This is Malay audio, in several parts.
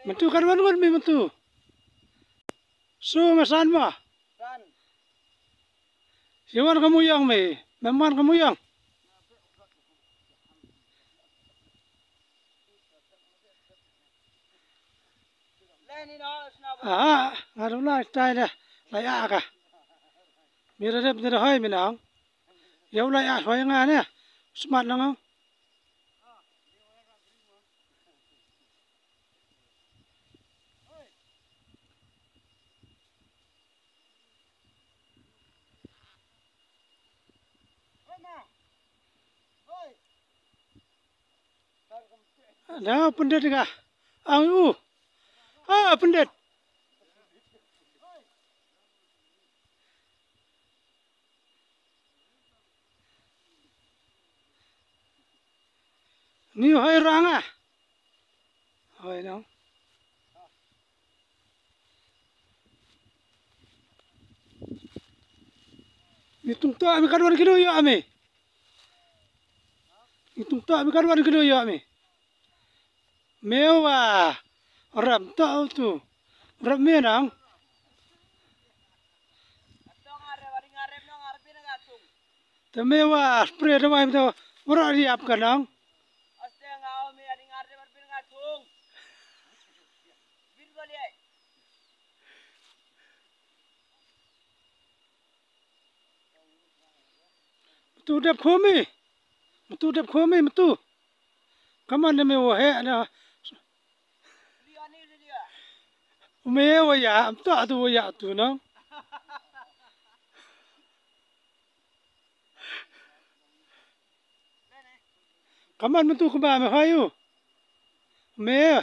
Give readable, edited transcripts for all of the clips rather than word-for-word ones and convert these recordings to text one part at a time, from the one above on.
Mentu kan wan mi mentu. So masan mah. San. Siwan kamu yang me. Memang kamu yang. Leni no snabo. Ngarula style dah. Layak kah? Mira dep mira hoy minang. Yau layak hoy ngane. Smart lang. Nah, pendet kah? Ang pendet. Ni hoy rang ah. Hoy nang. Ni tung ta mi kadwan kilo ya ame. Ni tung ta mi kadwan kilo ya ame. Mewah. Ram ta tu. Ram menang. Temewa spray ramai tu orang riap kanang. Tu dap khomi, tu. Kaman ni mewa he na. Mewa ya, tak tu ya tu nang. Kaman mentu keba me hayu. Me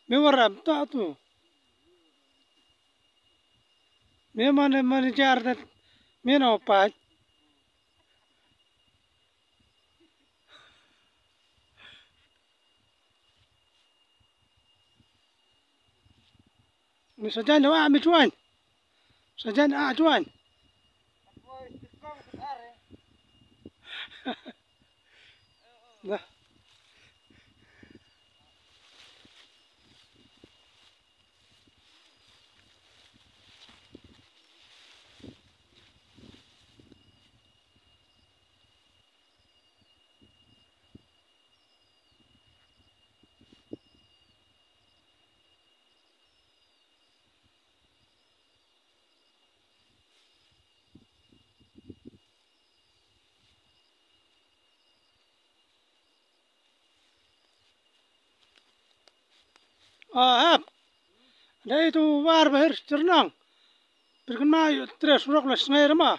waram tak tu. Me mana jar dat me no pat. Ni sajan wa mi tuan. Sajan tuan. Dah. Dah itu war bahir cernang. Berkenal tres rok lah sengai ramah.